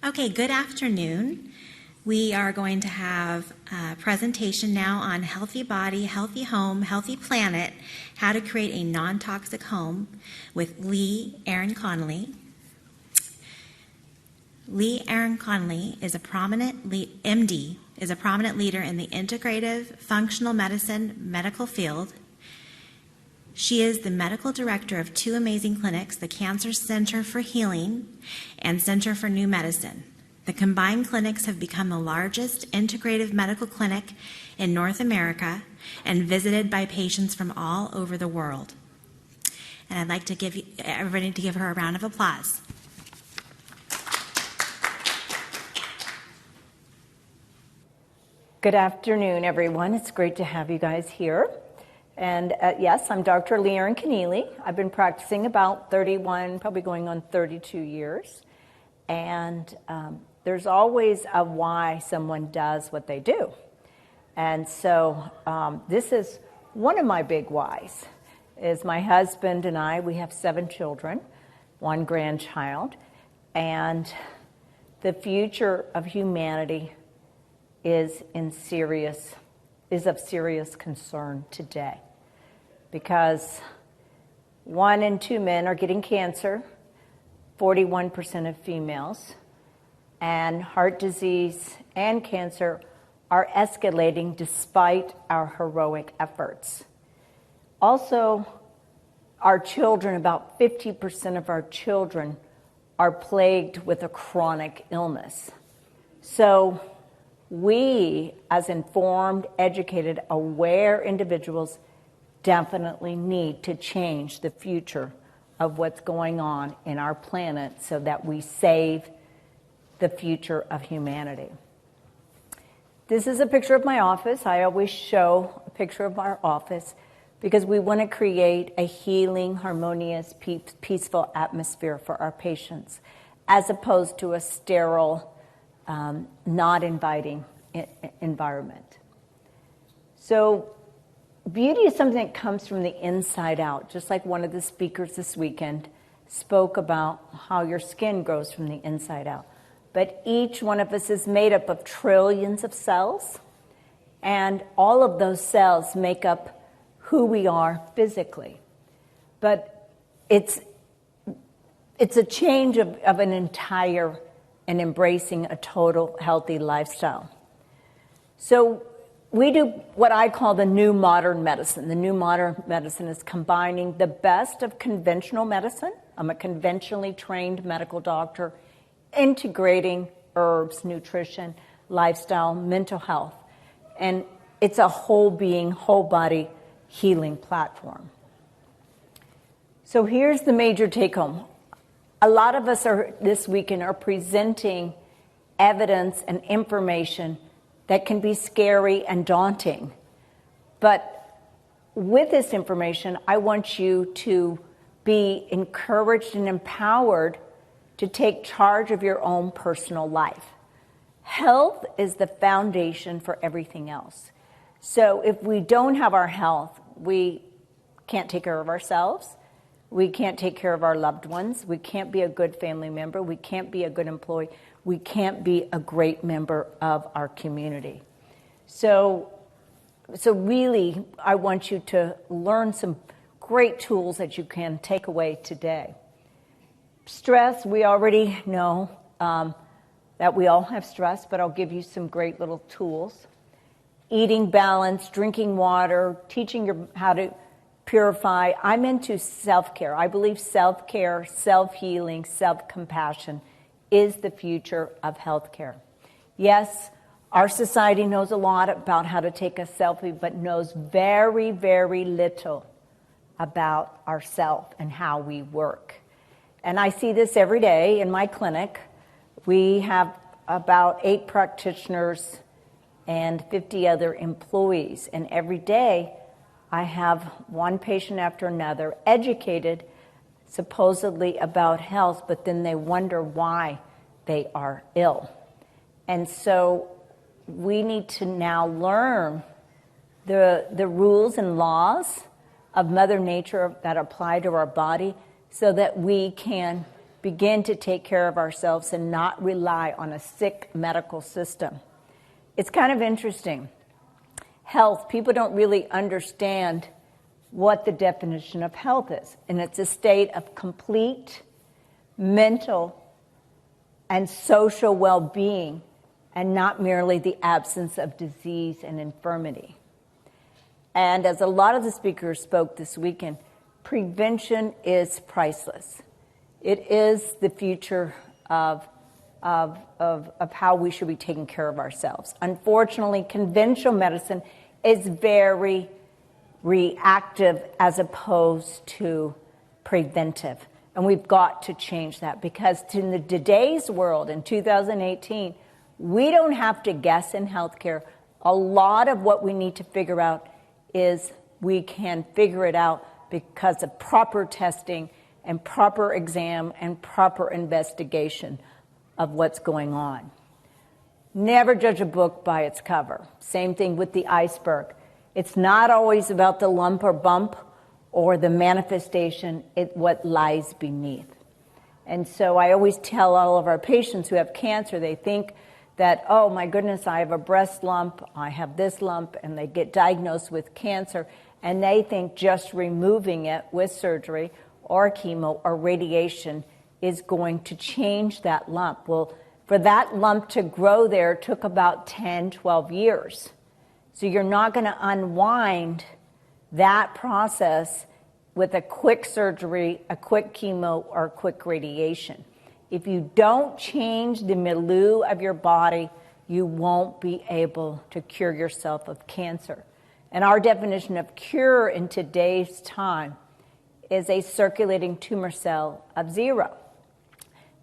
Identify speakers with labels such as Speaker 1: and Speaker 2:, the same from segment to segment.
Speaker 1: Okay, good afternoon. We are going to have a presentation now on healthy body, healthy home, healthy planet, how to create a non-toxic home with Leigh, Erin, Connealy. Leigh Erin Connealy is a prominent MD, is a prominent leader in the integrative functional medicine medical field. She is the medical director of two amazing clinics, the Cancer Center for Healing and Center for New Medicine. The combined clinics have become the largest integrative medical clinic in North America and visited by patients from all over the world. And I'd like to give everybody to give her a round of applause.
Speaker 2: Good afternoon, everyone. It's great to have you guys here. And yes, I'm Dr. Leigh Erin Connealy. I've been practicing about 31, probably going on 32 years. And there's always a why someone does what they do. And so this is one of my big whys, is my husband and I, we have 7 children, 1 grandchild, and the future of humanity is of serious concern today, because 1 in 2 men are getting cancer, 41% of females, and heart disease and cancer are escalating despite our heroic efforts. Also, our children, about 50% of our children are plagued with a chronic illness. So we, as informed, educated, aware individuals, definitely need to change the future of what's going on in our planet so that we save the future of humanity. This is a picture of my office. I always show a picture of our office because we want to create a healing, harmonious, peaceful atmosphere for our patients, as opposed to a sterile, not inviting environment. So beauty is something that comes from the inside out, just like one of the speakers this weekend spoke about how your skin grows from the inside out. But each one of us is made up of trillions of cells, and all of those cells make up who we are physically. But it's a change of an entire and embracing a total healthy lifestyle. So we do what I call the new modern medicine. The new modern medicine is combining the best of conventional medicine. I'm a conventionally trained medical doctor, integrating herbs, nutrition, lifestyle, mental health. And it's a whole being, whole body healing platform. So here's the major take home. A lot of us this weekend are presenting evidence and information that can be scary and daunting. But with this information, I want you to be encouraged and empowered to take charge of your own personal life. Health is the foundation for everything else. So if we don't have our health, we can't take care of ourselves. We can't take care of our loved ones. We can't be a good family member. We can't be a good employee. We can't be a great member of our community. So really, I want you to learn some great tools that you can take away today. Stress, we already know that we all have stress, but I'll give you some great little tools. Eating balance, drinking water, teaching you how to purify. I'm into self-care. I believe self-care, self-healing, self-compassion is the future of healthcare. Yes, our society knows a lot about how to take a selfie, but knows very, very little about ourselves and how we work. And I see this every day in my clinic. We have about 8 practitioners and 50 other employees. And every day I have one patient after another educated supposedly about health, but then they wonder why they are ill. And so we need to now learn the rules and laws of Mother Nature that apply to our body so that we can begin to take care of ourselves and not rely on a sick medical system. It's kind of interesting. Health, people don't really understand what the definition of health is. And it's a state of complete mental and social well-being, and not merely the absence of disease and infirmity. And as a lot of the speakers spoke this weekend, prevention is priceless. It is the future of how we should be taking care of ourselves. Unfortunately, conventional medicine is very reactive as opposed to preventive. And we've got to change that, because in today's world, in 2018, we don't have to guess in healthcare. A lot of what we need to figure out is we can figure it out because of proper testing and proper exam and proper investigation of what's going on. Never judge a book by its cover. Same thing with the iceberg. It's not always about the lump or bump or the manifestation, it's what lies beneath. And so I always tell all of our patients who have cancer, they think that, oh my goodness, I have a breast lump, I have this lump, and they get diagnosed with cancer, and they think just removing it with surgery or chemo or radiation is going to change that lump. Well, for that lump to grow there took about 10, 12 years. So you're not going to unwind that process with a quick surgery, a quick chemo, or a quick radiation. If you don't change the milieu of your body, you won't be able to cure yourself of cancer. And our definition of cure in today's time is a circulating tumor cell of 0.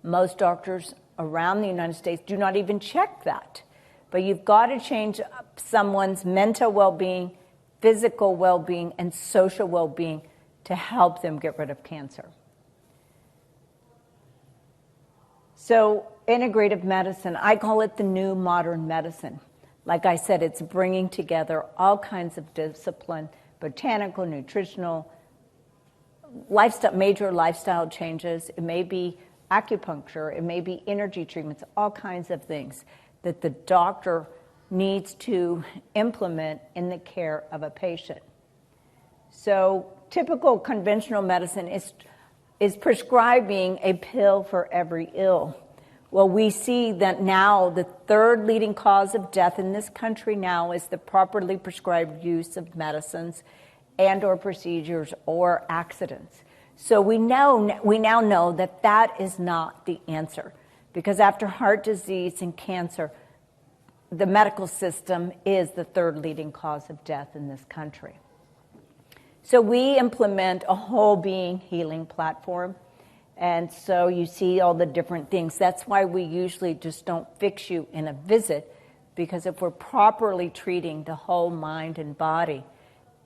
Speaker 2: Most doctors around the United States do not even check that. But you've got to change someone's mental well-being, physical well-being, and social well-being to help them get rid of cancer. So integrative medicine, I call it the new modern medicine. Like I said, it's bringing together all kinds of discipline, botanical, nutritional, lifestyle, major lifestyle changes. It may be acupuncture, it may be energy treatments, all kinds of things that the doctor needs to implement in the care of a patient. So typical conventional medicine is prescribing a pill for every ill. Well, we see that now the third leading cause of death in this country now is the properly prescribed use of medicines and or procedures or accidents. So we now know that that is not the answer, because after heart disease and cancer, the medical system is the third leading cause of death in this country. So we implement a whole being healing platform. And so you see all the different things. That's why we usually just don't fix you in a visit, because if we're properly treating the whole mind and body,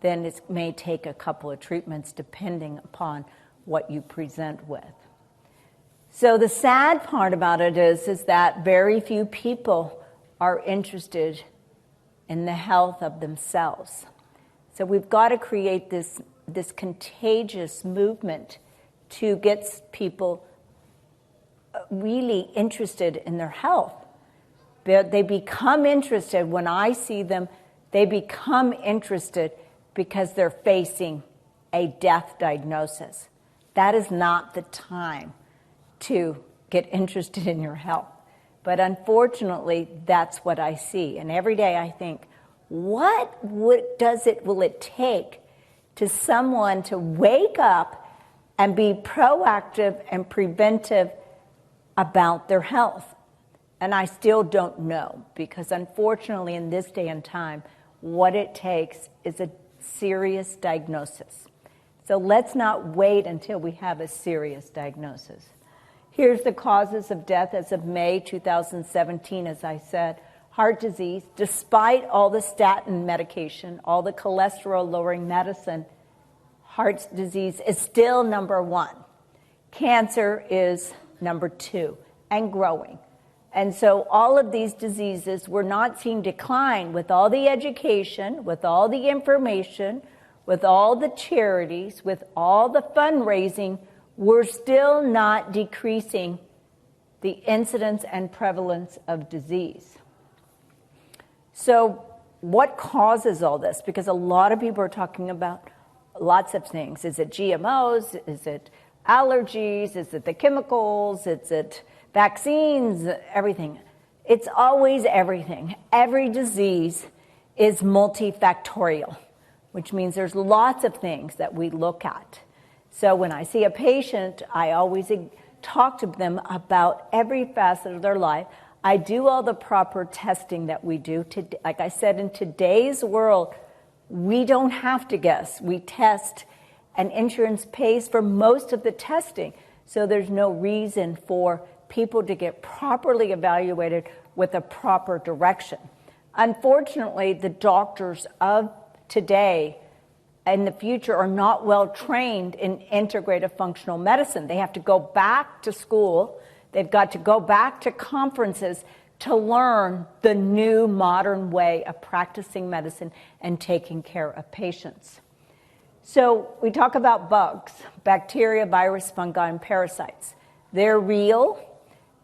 Speaker 2: then it may take a couple of treatments depending upon what you present with. So the sad part about it is that very few people are interested in the health of themselves. So we've got to create this contagious movement to get people really interested in their health. They become interested when I see them. They become interested because they're facing a death diagnosis. That is not the time to get interested in your health. But unfortunately, that's what I see. And every day I think, what will it take to someone to wake up and be proactive and preventive about their health? And I still don't know, because unfortunately in this day and time, what it takes is a serious diagnosis. So let's not wait until we have a serious diagnosis. Here's the causes of death as of May 2017, as I said. Heart disease, despite all the statin medication, all the cholesterol-lowering medicine, heart disease is still number 1. Cancer is number 2, and growing. And so all of these diseases we're not seeing decline with all the education, with all the information, with all the charities, with all the fundraising. we're still not decreasing the incidence and prevalence of disease. So what causes all this? Because a lot of people are talking about lots of things. Is it GMOs? Is it allergies? Is it the chemicals? Is it vaccines? Everything. It's always everything. Every disease is multifactorial, which means there's lots of things that we look at. So when I see a patient, I always talk to them about every facet of their life. I do all the proper testing that we do. Like I said, in today's world, we don't have to guess. We test, and insurance pays for most of the testing. So there's no reason for people to get properly evaluated with a proper direction. Unfortunately, the doctors of today and the future are not well trained in integrative functional medicine. They have to go back to school. They've got to go back to conferences to learn the new modern way of practicing medicine and taking care of patients. So we talk about bugs, bacteria, virus, fungi, and parasites. They're real.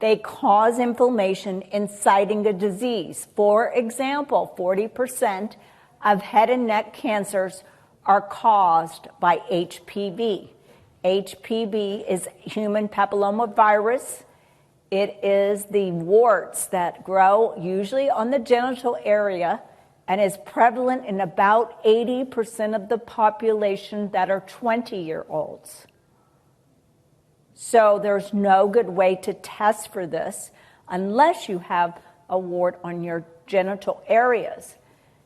Speaker 2: They cause inflammation, inciting a disease. For example, 40% of head and neck cancers are caused by HPV. HPV is human papillomavirus. It is the warts that grow usually on the genital area and is prevalent in about 80% of the population that are 20-year-olds. So there's no good way to test for this unless you have a wart on your genital areas.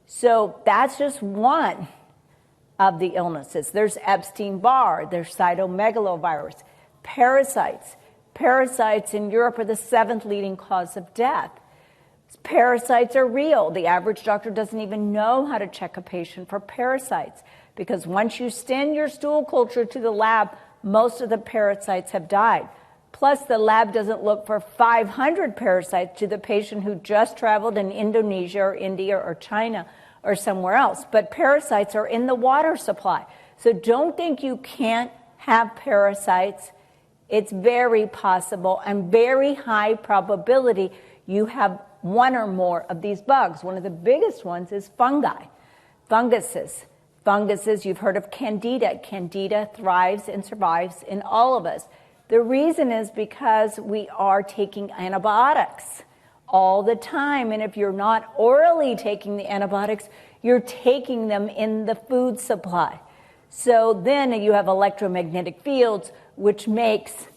Speaker 2: So that's just one of the illnesses. There's Epstein-Barr, there's cytomegalovirus, parasites. Parasites in Europe are the 7th leading cause of death. Parasites are real. The average doctor doesn't even know how to check a patient for parasites because once you send your stool culture to the lab, most of the parasites have died. Plus, the lab doesn't look for 500 parasites to the patient who just traveled in Indonesia or India or China or somewhere else. But parasites are in the water supply. So don't think you can't have parasites. It's very possible and very high probability you have one or more of these bugs. One of the biggest ones is fungi, funguses. Funguses, you've heard of Candida. Candida thrives and survives in all of us. The reason is because we are taking antibiotics all the time. And if you're not orally taking the antibiotics, you're taking them in the food supply. So then you have electromagnetic fields, which makes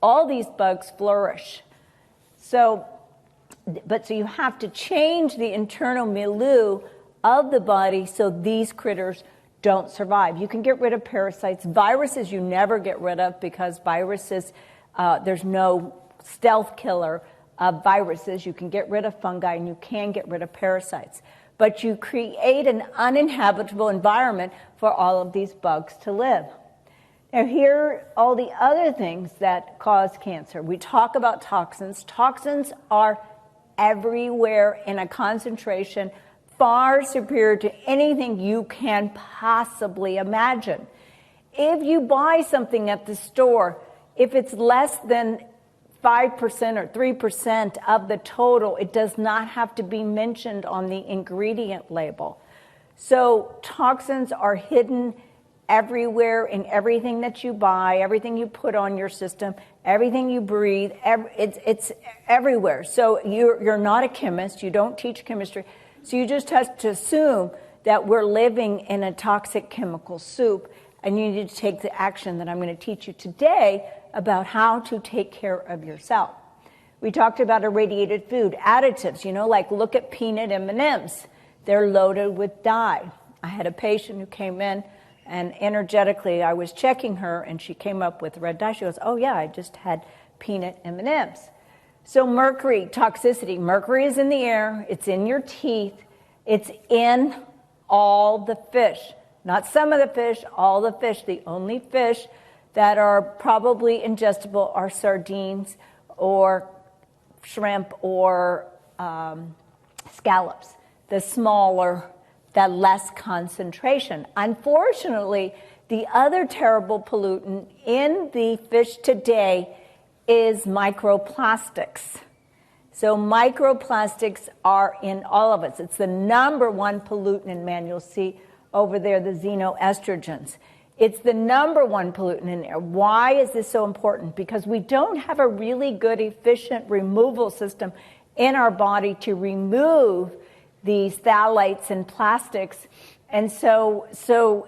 Speaker 2: all these bugs flourish. So you have to change the internal milieu of the body so these critters don't survive. You can get rid of parasites. Viruses you never get rid of because viruses, there's no stealth killer of viruses. You can get rid of fungi and you can get rid of parasites. But you create an uninhabitable environment for all of these bugs to live. Now here are all the other things that cause cancer. We talk about toxins. Toxins are everywhere in a concentration far superior to anything you can possibly imagine. If you buy something at the store, if it's less than 5% or 3% of the total, it does not have to be mentioned on the ingredient label. So toxins are hidden everywhere in everything that you buy, everything you put on your system, everything you breathe, it's everywhere. So you're not a chemist, you don't teach chemistry, so you just have to assume that we're living in a toxic chemical soup, and you need to take the action that I'm going to teach you today about how to take care of yourself. We talked about irradiated food, additives, like look at peanut M&Ms. They're loaded with dye. I had a patient who came in, and energetically I was checking her, and she came up with red dye. She goes, oh yeah, I just had peanut M&Ms. So mercury, toxicity. Mercury is in the air. It's in your teeth. It's in all the fish. Not some of the fish, all the fish. The only fish that are probably ingestible are sardines or shrimp or scallops. The smaller, the less concentration. Unfortunately, The other terrible pollutant in the fish today is microplastics. So microplastics are in all of us. It's the number one pollutant in man. You'll see over there the xenoestrogens. It's the number one pollutant in air. Why is this so important? Because we don't have a really good, efficient removal system in our body to remove these phthalates and plastics. And so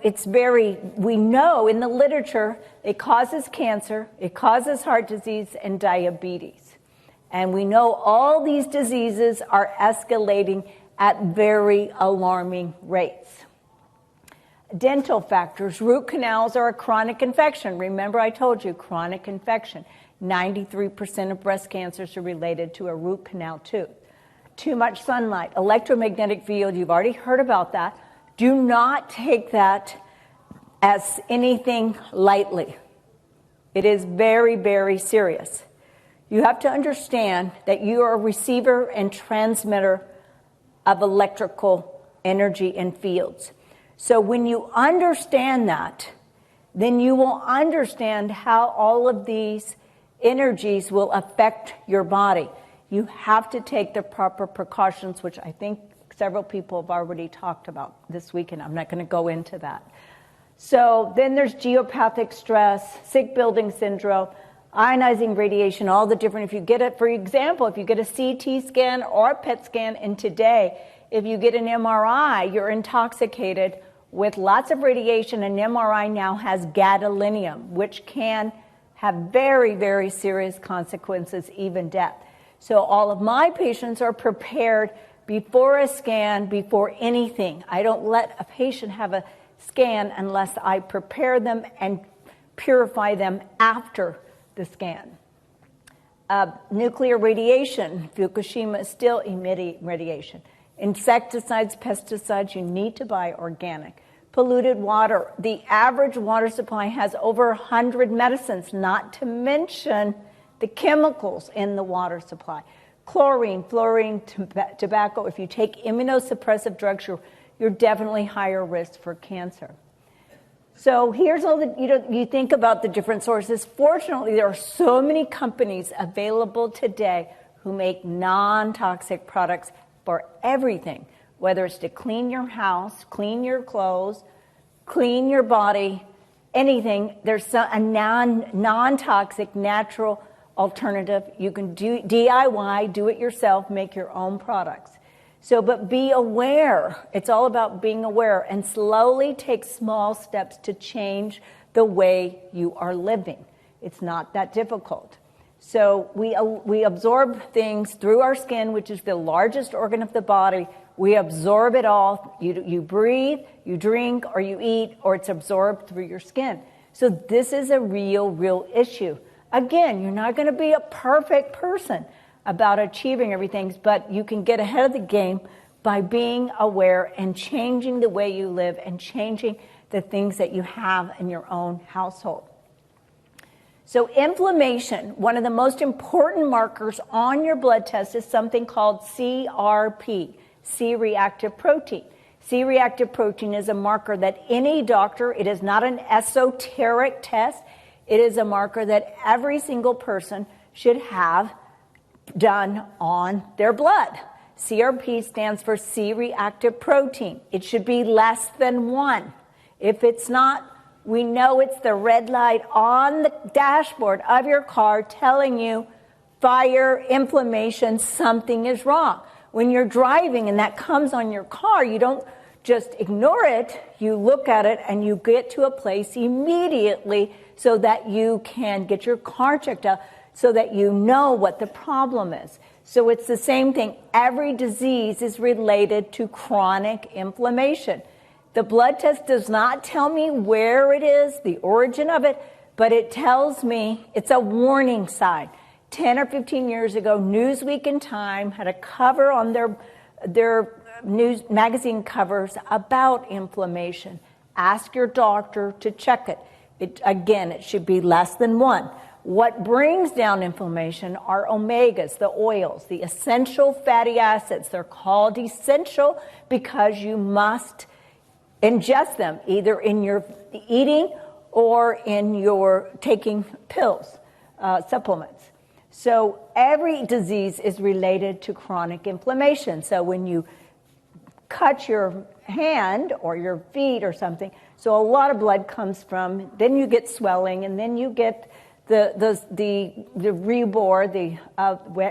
Speaker 2: it's we know in the literature, it causes cancer, it causes heart disease and diabetes. And we know all these diseases are escalating at very alarming rates. Dental factors. Root canals are a chronic infection. Remember I told you, chronic infection. 93% of breast cancers are related to a root canal tooth. Too much sunlight, electromagnetic field, you've already heard about that. Do not take that as anything lightly. It is very, very serious. You have to understand that you are a receiver and transmitter of electrical energy and fields. So when you understand that, then you will understand how all of these energies will affect your body. You have to take the proper precautions, which I think several people have already talked about this weekend. I'm not going to go into that. So then there's geopathic stress, sick building syndrome, ionizing radiation, all the different, if you get it, for example, if you get a CT scan or a PET scan, and today, if you get an MRI, you're intoxicated with lots of radiation. An MRI now has gadolinium, which can have very, very serious consequences, even death. So all of my patients are prepared before a scan, before anything. I don't let a patient have a scan unless I prepare them and purify them after the scan. Nuclear radiation, Fukushima is still emitting radiation. Insecticides, pesticides, you need to buy organic. Polluted water. The average water supply has over 100 medicines, not to mention the chemicals in the water supply. Chlorine, fluorine, tobacco. If you take immunosuppressive drugs, you're definitely higher risk for cancer. So here's all the, you think about the different sources. Fortunately, there are so many companies available today who make non-toxic products for everything, whether it's to clean your house, clean your clothes, clean your body, anything. There's a non-toxic, natural alternative. You can do DIY, do it yourself, make your own products. So, but be aware. It's all about being aware and slowly take small steps to change the way you are living. It's not that difficult. So we absorb things through our skin, which is the largest organ of the body. We absorb it all. You breathe, you drink, or you eat, or it's absorbed through your skin. So this is a real issue. Again, you're not going to be a perfect person about achieving everything, but you can get ahead of the game by being aware and changing the way you live and changing the things that you have in your own household. So inflammation, one of the most important markers on your blood test is something called CRP, C-reactive protein. C-reactive protein is a marker that any doctor, it is not an esoteric test, it is a marker that every single person should have done on their blood. CRP stands for C-reactive protein. It should be less than 1. If it's not, we know it's the red light on the dashboard of your car telling you fire, inflammation, something is wrong. When you're driving and that comes on your car, you don't just ignore it. You look at it and you get to a place immediately so that you can get your car checked out so that you know what the problem is. So it's the same thing. Every disease is related to chronic inflammation. The blood test does not tell me where it is, the origin of it, but it tells me it's a warning sign. 10 or 15 years ago, Newsweek and Time had a cover on their news magazine covers about inflammation. Ask your doctor to check it. It should be less than 1. What brings down inflammation are omegas, the oils, the essential fatty acids. They're called essential because you must ingest them either in your eating or in your taking pills, supplements. So every disease is related to chronic inflammation. So when you cut your hand or your feet or something, so a lot of blood comes from, then you get swelling, and then you get the rebore, the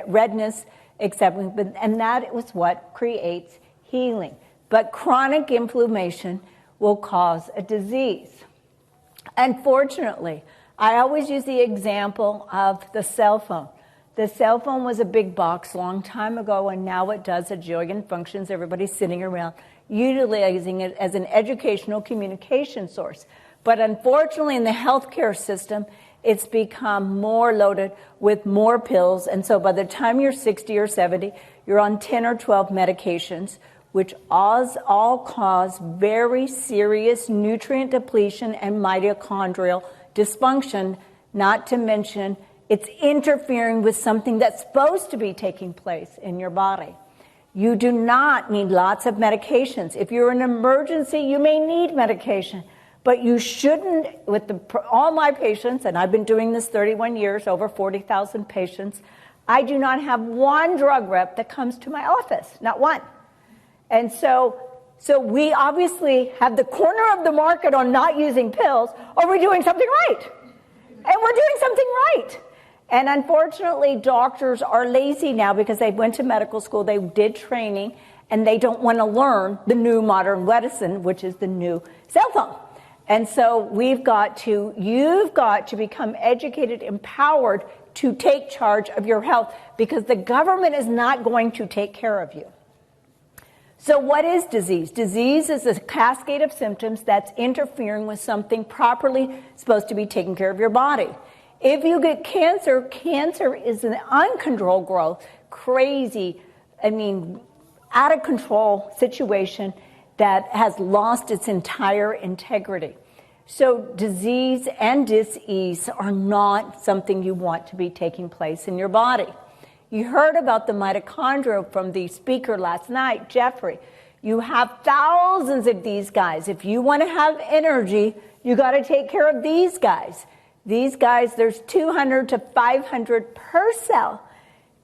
Speaker 2: redness, etc. And that was what creates healing. But chronic inflammation will cause a disease. Unfortunately, I always use the example of the cell phone. The cell phone was a big box a long time ago, and now it does a jillion functions. Everybody's sitting around utilizing it as an educational communication source. But unfortunately, in the healthcare system, it's become more loaded with more pills. And so by the time you're 60 or 70, you're on 10 or 12 medications, which all cause very serious nutrient depletion and mitochondrial dysfunction, not to mention it's interfering with something that's supposed to be taking place in your body. You do not need lots of medications. If you're in an emergency, you may need medication, but you shouldn't, with all my patients, and I've been doing this 31 years, over 40,000 patients, I do not have one drug rep that comes to my office, not one. And so we obviously have the corner of the market on not using pills, or we're doing something right. And we're doing something right. And unfortunately, doctors are lazy now because they went to medical school, they did training, and they don't want to learn the new modern medicine, which is the new cell phone. And so you've got to become educated, empowered to take charge of your health, because the government is not going to take care of you. So what is disease? Disease is a cascade of symptoms that's interfering with something properly supposed to be taking care of your body. If you get cancer, cancer is an uncontrolled growth, crazy, out of control situation that has lost its entire integrity. So disease and dis-ease are not something you want to be taking place in your body. You heard about the mitochondria from the speaker last night, Jeffrey. You have thousands of these guys. If you want to have energy, you got to take care of these guys. These guys, there's 200 to 500 per cell.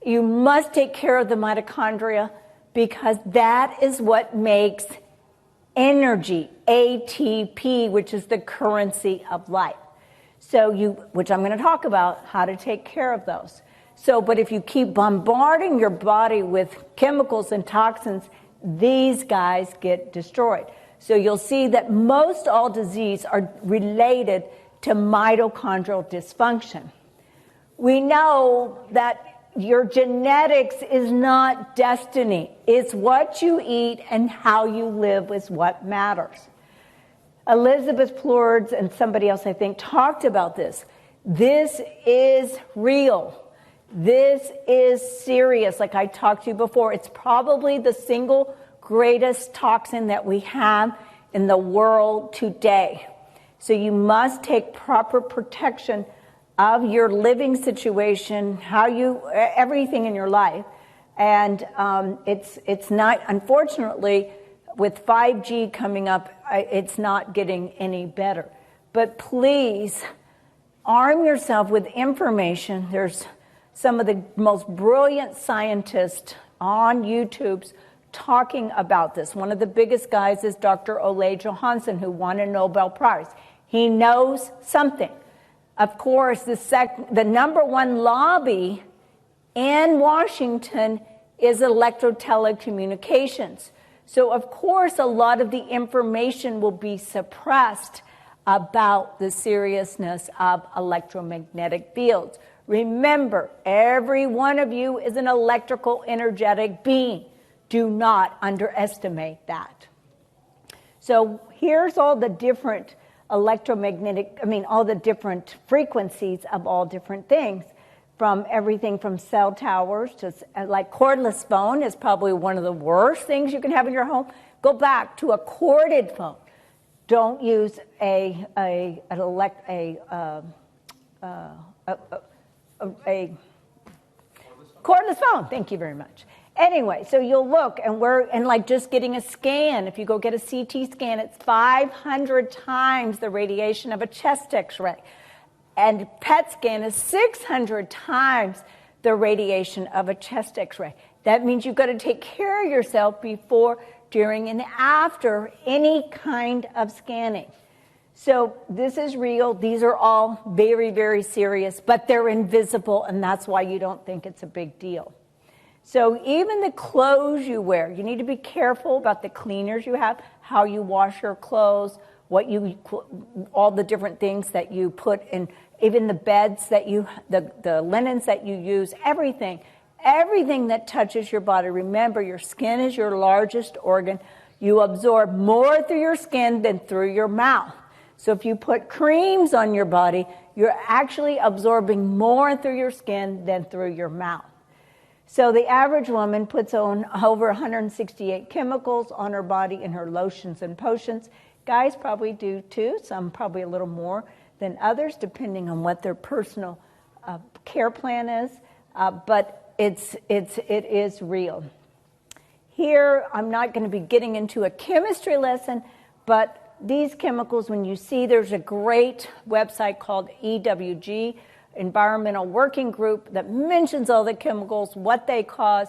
Speaker 2: You must take care of the mitochondria, because that is what makes energy, ATP, which is the currency of life. So which I'm going to talk about, how to take care of those. But if you keep bombarding your body with chemicals and toxins, these guys get destroyed. So you'll see that most all disease are related to mitochondrial dysfunction. We know that your genetics is not destiny. It's what you eat and how you live is what matters. Elizabeth Plurds and somebody else, I think, talked about this. This is real. This is serious. Like I talked to you before, it's probably the single greatest toxin that we have in the world today. So you must take proper protection of your living situation, everything in your life. And it's not, unfortunately, with 5G coming up, it's not getting any better. But please arm yourself with information. There's some of the most brilliant scientists on YouTube's talking about this. One of the biggest guys is Dr. Ole Johansson, who won a Nobel Prize. He knows something. Of course, the number one lobby in Washington is electro-telecommunications. So, of course, a lot of the information will be suppressed about the seriousness of electromagnetic fields. Remember, every one of you is an electrical, energetic being. Do not underestimate that. So here's all the different all the different frequencies of all different things, from everything from cell towers to, like, cordless phone is probably one of the worst things you can have in your home. Go back to a corded phone. Don't use a cordless phone. Thank you very much. Anyway, so you'll look, and like just getting a scan, if you go get a CT scan, it's 500 times the radiation of a chest x-ray. And PET scan is 600 times the radiation of a chest x-ray. That means you've got to take care of yourself before, during, and after any kind of scanning. So this is real. These are all very, very serious, but they're invisible, and that's why you don't think it's a big deal. So even the clothes you wear, you need to be careful about the cleaners you have, how you wash your clothes, all the different things that you put in, even the beds that the linens that you use, everything that touches your body. Remember, your skin is your largest organ. You absorb more through your skin than through your mouth. So if you put creams on your body, you're actually absorbing more through your skin than through your mouth. So the average woman puts on over 168 chemicals on her body in her lotions and potions. Guys probably do too, some probably a little more than others, depending on what their personal care plan is. But it is real. Here, I'm not going to be getting into a chemistry lesson, but these chemicals, when you see, there's a great website called EWG, Environmental Working Group, that mentions all the chemicals, what they cause.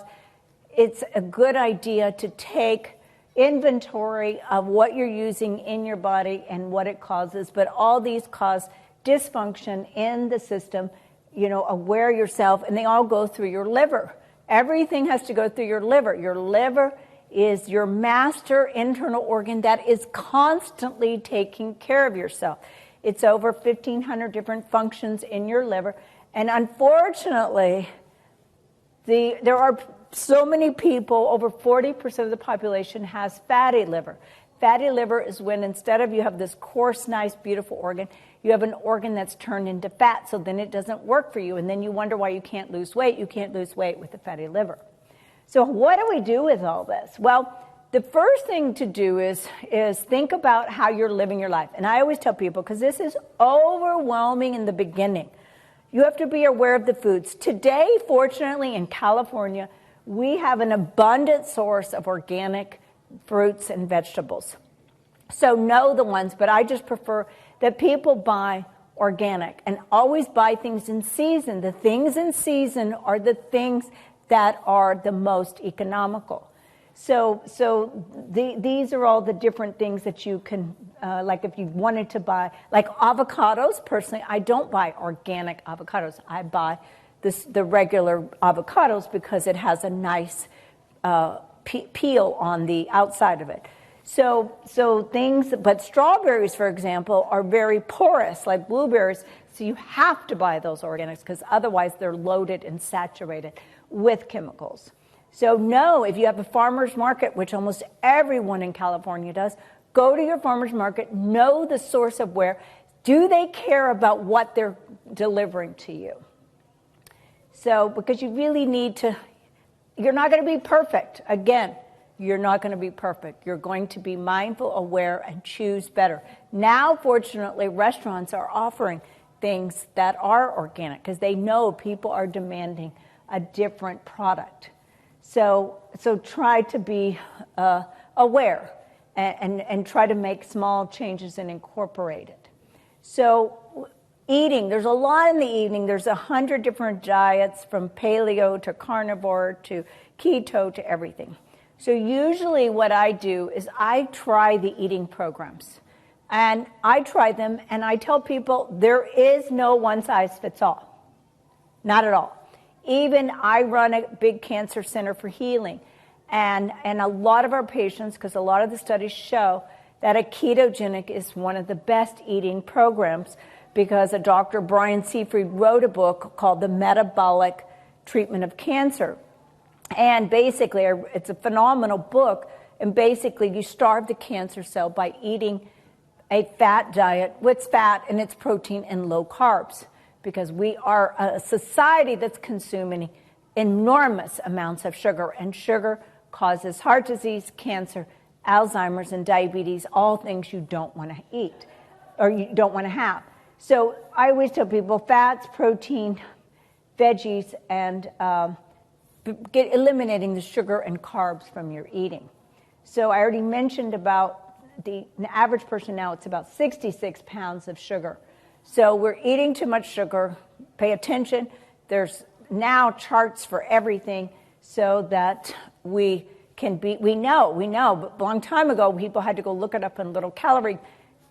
Speaker 2: It's a good idea to take inventory of what you're using in your body and what it causes, but all these cause dysfunction in the system. Aware yourself, and they all go through your liver. Everything has to go through your liver. Your liver is your master internal organ that is constantly taking care of yourself. It's over 1,500 different functions in your liver. And unfortunately, there are so many people, over 40% of the population has fatty liver. Fatty liver is when instead of you have this coarse, nice, beautiful organ, you have an organ that's turned into fat, so then it doesn't work for you. And then you wonder why you can't lose weight. You can't lose weight with the fatty liver. So what do we do with all this? Well, the first thing to do is think about how you're living your life. And I always tell people, because this is overwhelming in the beginning, you have to be aware of the foods. Today, fortunately, in California, we have an abundant source of organic fruits and vegetables. So know the ones, but I just prefer that people buy organic and always buy things in season. The things in season are the things that are the most economical. So these are all the different things that you can, like if you wanted to buy, like avocados. Personally, I don't buy organic avocados. I buy the regular avocados because it has a nice peel on the outside of it. So things, but strawberries, for example, are very porous, like blueberries. So you have to buy those organics because otherwise they're loaded and saturated with chemicals. So no, if you have a farmer's market, which almost everyone in California does, go to your farmer's market, know the source of where. Do they care about what they're delivering to you? So, because you really need to, you're not going to be perfect. Again, you're not going to be perfect. You're going to be mindful, aware, and choose better. Now, fortunately, restaurants are offering things that are organic because they know people are demanding a different product. So try to be aware and try to make small changes and incorporate it. So eating, there's a lot in the evening. There's 100 different diets from paleo to carnivore to keto to everything. So usually what I do is I try the eating programs. And I try them and I tell people there is no one size fits all. Not at all. Even I run a big cancer center for healing. And a lot of our patients, because a lot of the studies show that a ketogenic is one of the best eating programs because a Dr. Brian Seafried wrote a book called The Metabolic Treatment of Cancer. And basically, it's a phenomenal book. And basically, you starve the cancer cell by eating a fat diet with fat and its protein and low carbs. Because we are a society that's consuming enormous amounts of sugar. And sugar causes heart disease, cancer, Alzheimer's, and diabetes, all things you don't want to eat or you don't want to have. So I always tell people fats, protein, veggies, and eliminating the sugar and carbs from your eating. So I already mentioned about the average person now, it's about 66 pounds of sugar. So we're eating too much sugar. Pay attention. There's now charts for everything so that we know, but a long time ago, people had to go look it up in little calorie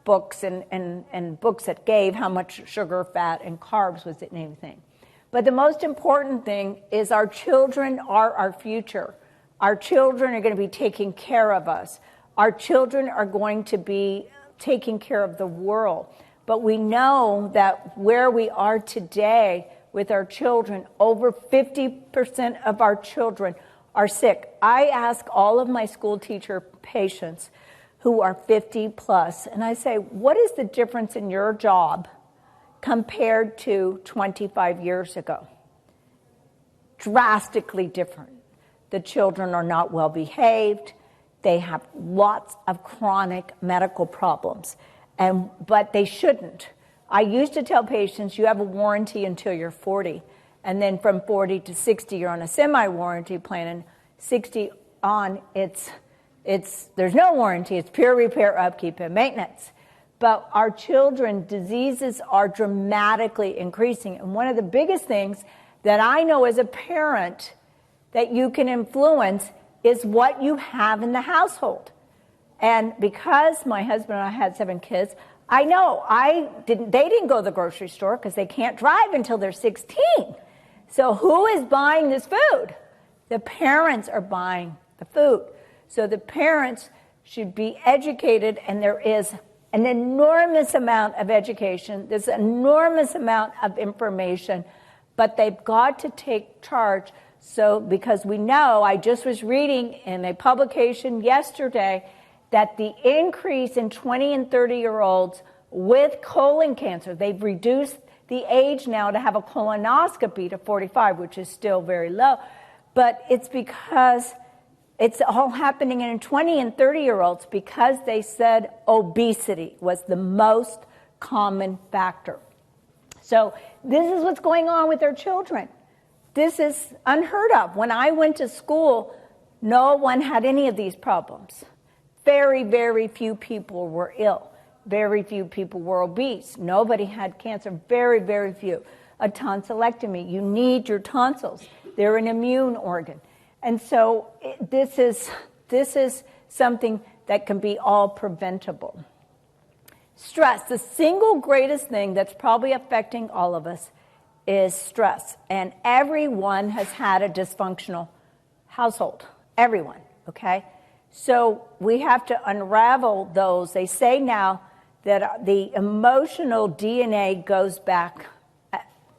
Speaker 2: books and books that gave how much sugar, fat, and carbs was in anything. But the most important thing is our children are our future. Our children are going to be taking care of us. Our children are going to be taking care of the world. But we know that where we are today with our children, over 50% of our children are sick. I ask all of my school teacher patients who are 50 plus, and I say, what is the difference in your job compared to 25 years ago? Drastically different. The children are not well behaved. They have lots of chronic medical problems, but they shouldn't. I used to tell patients, you have a warranty until you're 40, and then from 40 to 60, you're on a semi-warranty plan, and 60 on, there's no warranty. It's pure repair, upkeep, and maintenance. But our children, diseases are dramatically increasing, and one of the biggest things that I know as a parent that you can influence is what you have in the household. And because my husband and I had 7 kids, I know they didn't go to the grocery store because they can't drive until they're 16. So who is buying this food? The parents are buying the food. So the parents should be educated, and there is an enormous amount of education. There's an enormous amount of information, but they've got to take charge. So because we know, I just was reading in a publication yesterday that the increase in 20 and 30-year-olds with colon cancer, they've reduced the age now to have a colonoscopy to 45, which is still very low. But it's because it's all happening in 20 and 30-year-olds because they said obesity was the most common factor. So this is what's going on with our children. This is unheard of. When I went to school, no one had any of these problems. Very, very few people were ill. Very few people were obese. Nobody had cancer. Very, very few. A tonsillectomy. You need your tonsils. They're an immune organ. And so this is something that can be all preventable. Stress. The single greatest thing that's probably affecting all of us is stress. And everyone has had a dysfunctional household. Everyone, okay? So we have to unravel those. They say now that the emotional DNA goes back,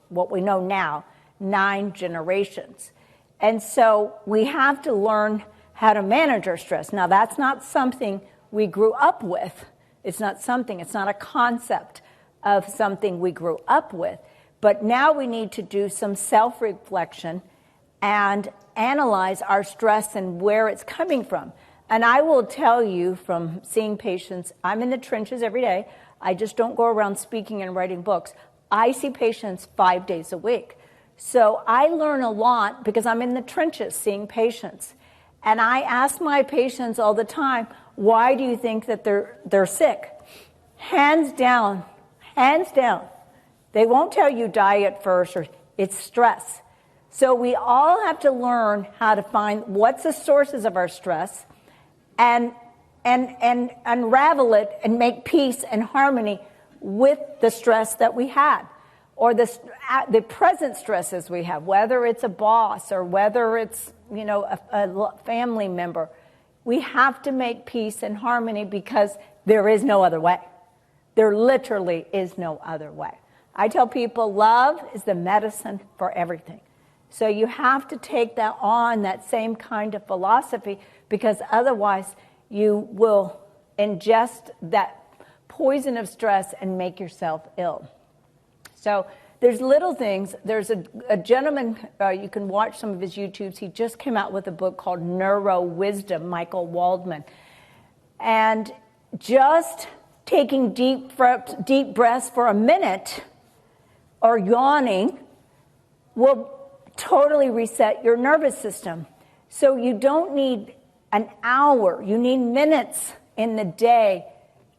Speaker 2: what we know now, 9 generations. And so we have to learn how to manage our stress. Now, that's not something we grew up with. It's not a concept of something we grew up with. But now we need to do some self-reflection and analyze our stress and where it's coming from. And I will tell you from seeing patients, I'm in the trenches every day. I just don't go around speaking and writing books. I see patients 5 days a week. So I learn a lot because I'm in the trenches seeing patients. And I ask my patients all the time, why do you think that they're sick? Hands down. They won't tell you diet first, or it's stress. So we all have to learn how to find what's the sources of our stress and unravel it and make peace and harmony with the stress that we had, or the present stresses we have, whether it's a boss or whether it's a family member. We have to make peace and harmony because there is no other way. There literally is no other way. I tell people love is the medicine for everything. So you have to take that same kind of philosophy, because otherwise you will ingest that poison of stress and make yourself ill. So there's little things. There's a gentleman, you can watch some of his YouTubes. He just came out with a book called Neuro Wisdom, Michael Waldman. And just taking deep breaths for a minute or yawning will totally reset your nervous system. So you don't need an hour, you need minutes in the day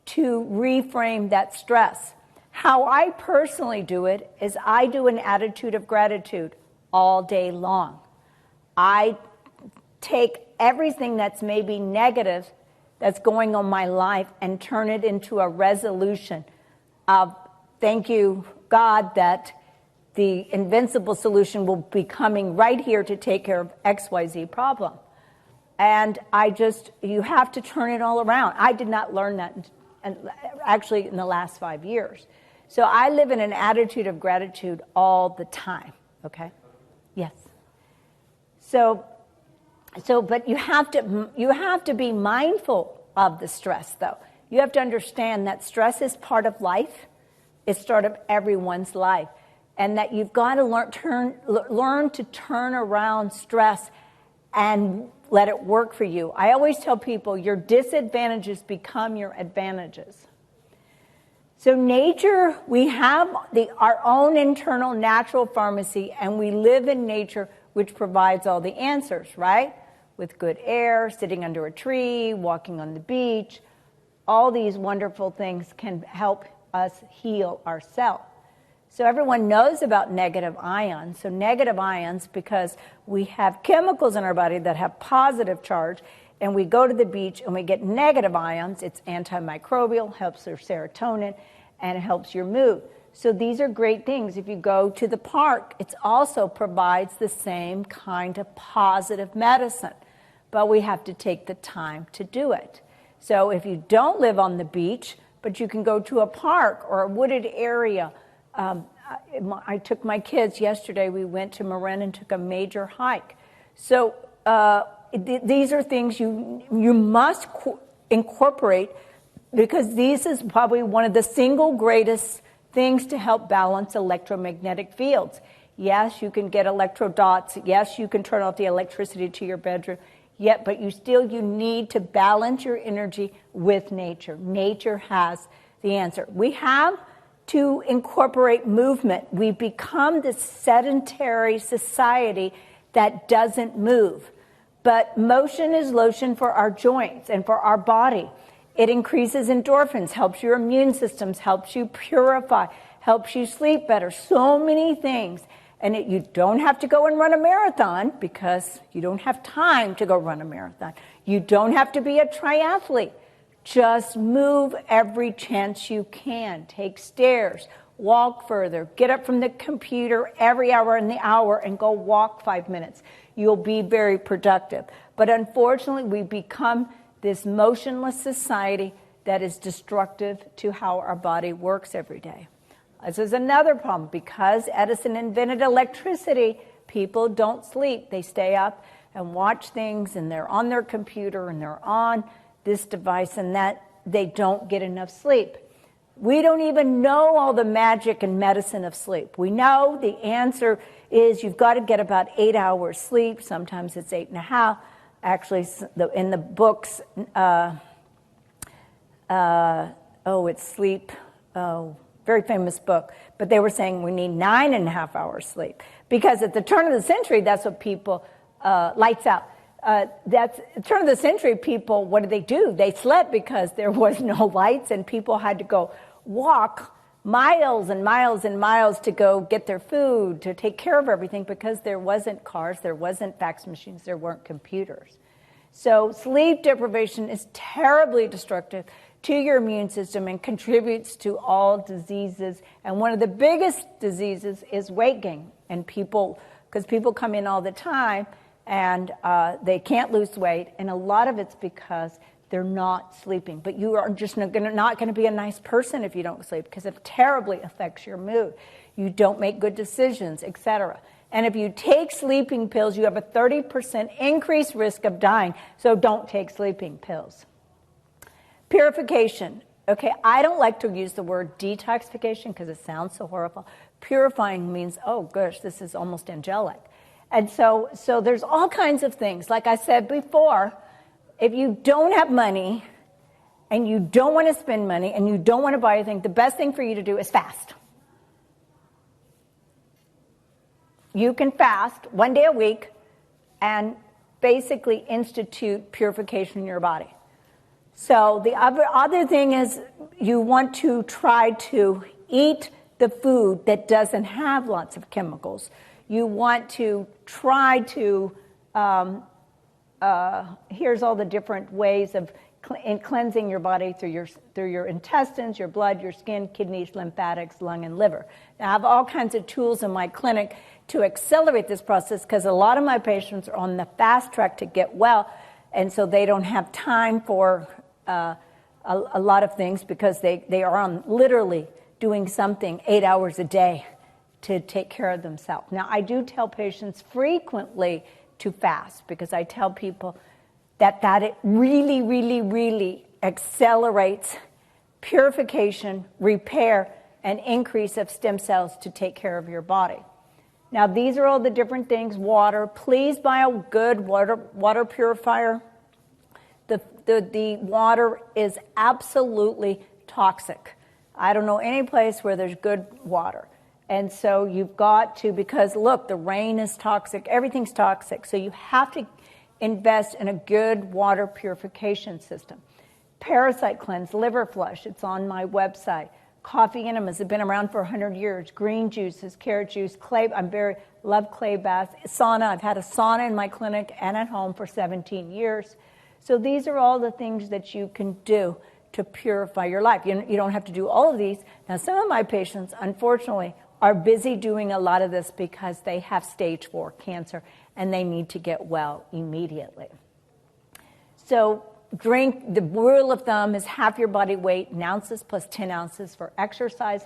Speaker 2: to reframe that stress. How I personally do it is I do an attitude of gratitude all day long. I take everything that's maybe negative that's going on in my life and turn it into a resolution of thank you, God, that the invincible solution will be coming right here to take care of XYZ problem. And you have to turn it all around. I did not learn that actually in the last 5 years. So I live in an attitude of gratitude all the time, okay? Yes. But you have to be mindful of the stress, though. You have to understand that stress is part of life. It's part of everyone's life. And that you've got to learn to turn around stress and let it work for you. I always tell people your disadvantages become your advantages. So nature, we have our own internal natural pharmacy, and we live in nature, which provides all the answers, right? With good air, sitting under a tree, walking on the beach, all these wonderful things can help us heal ourselves. So everyone knows about negative ions. So negative ions, because we have chemicals in our body that have positive charge, and we go to the beach and we get negative ions. It's antimicrobial, helps your serotonin, and it helps your mood. So these are great things. If you go to the park, it also provides the same kind of positive medicine. But we have to take the time to do it. So if you don't live on the beach, but you can go to a park or a wooded area. I took my kids yesterday. We went to Marin and took a major hike. So these are things you must incorporate, because this is probably one of the single greatest things to help balance electromagnetic fields. Yes, you can get electrodots. Yes, you can turn off the electricity to your bedroom. But you need to balance your energy with nature. Nature has the answer. We have to incorporate movement. We become this sedentary society that doesn't move. But motion is lotion for our joints and for our body. It increases endorphins, helps your immune systems, helps you purify, helps you sleep better. So many things. And you don't have to go and run a marathon, because you don't have time to go run a marathon. You don't have to be a triathlete. Just move every chance you can. Take stairs, walk further, get up from the computer every hour in the hour and go walk 5 minutes. You'll be very productive. But unfortunately, we become this motionless society that is destructive to how our body works every day. This is another problem. Because Edison invented electricity, people don't sleep. They stay up and watch things, and they're on their computer, and they're on this device, and that they don't get enough sleep. We don't even know all the magic and medicine of sleep. We know the answer is you've got to get about 8 hours sleep. Sometimes it's 8.5. Actually, in the books, it's Sleep. Very famous book, but they were saying we need 9.5 hours sleep, because at the turn of the century, that's what people, lights out. That's the turn of the century, people, what did they do? They slept because there was no lights, and people had to go walk miles and miles and miles to go get their food, to take care of everything, because there wasn't cars, there wasn't fax machines, there weren't computers. So sleep deprivation is terribly destructive to your immune system and contributes to all diseases. And one of the biggest diseases is weight gain. And because people come in all the time and they can't lose weight, and a lot of it's because they're not sleeping. But you are just not going to be a nice person if you don't sleep, because it terribly affects your mood. You don't make good decisions, etc. And if you take sleeping pills, you have a 30% increased risk of dying. So don't take sleeping pills. Purification. Okay, I don't like to use the word detoxification because it sounds so horrible. Purifying means, oh gosh, this is almost angelic. And so there's all kinds of things. Like I said before, if you don't have money and you don't want to spend money and you don't want to buy anything, the best thing for you to do is fast. you can fast 1 day a week and basically institute purification in your body. So the other thing is you want to try to eat the food that doesn't have lots of chemicals. You want to try to, here's all the different ways of cleansing your body through your intestines, your blood, your skin, kidneys, lymphatics, lung, and liver. Now, I have all kinds of tools in my clinic to accelerate this process because a lot of my patients are on the fast track to get well, and so they don't have time for a lot of things because they are on literally doing something 8 hours a day to take care of themselves. Now, I do tell patients frequently to fast because I tell people that it really, really, really accelerates purification, repair, and increase of stem cells to take care of your body. Now, these are all the different things. Water, please buy a good water purifier. The water is absolutely toxic. I don't know any place where there's good water. And so you've got to, because look, the rain is toxic, everything's toxic. So you have to invest in a good water purification system. Parasite cleanse, liver flush, it's on my website. Coffee enemas have been around for 100 years. Green juices, carrot juice, clay, love clay baths. Sauna, I've had a sauna in my clinic and at home for 17 years. So these are all the things that you can do to purify your life. You don't have to do all of these. Now, some of my patients, unfortunately, are busy doing a lot of this because they have stage 4 cancer and they need to get well immediately. So the rule of thumb is half your body weight in ounces plus 10 ounces for exercise.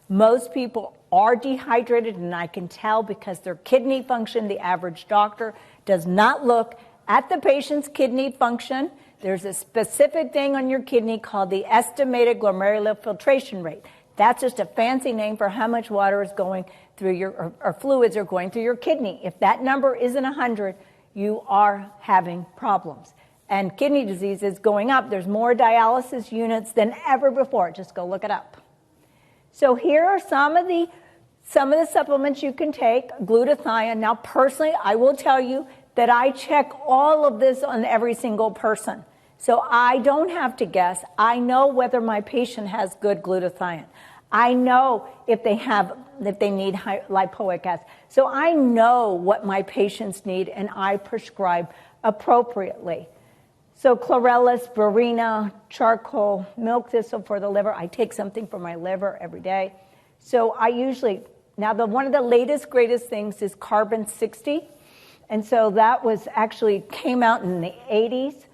Speaker 2: Most people are dehydrated, and I can tell because their kidney function, the average doctor does not look at the patient's kidney function. There's a specific thing on your kidney called the estimated glomerular filtration rate. That's just a fancy name for how much water is going through or fluids are going through your kidney. If that number isn't 100, you are having problems. And kidney disease is going up. There's more dialysis units than ever before. Just go look it up. So here are some of the supplements you can take. Glutathione. Now, personally, I will tell you that I check all of this on every single person. So I don't have to guess. I know whether my patient has good glutathione. I know if they need lipoic acid. So I know what my patients need, and I prescribe appropriately. So chlorella, spirulina, charcoal, milk thistle for the liver. I take something for my liver every day. So I usually, one of the latest, greatest things is carbon 60. And so that came out in the 80s.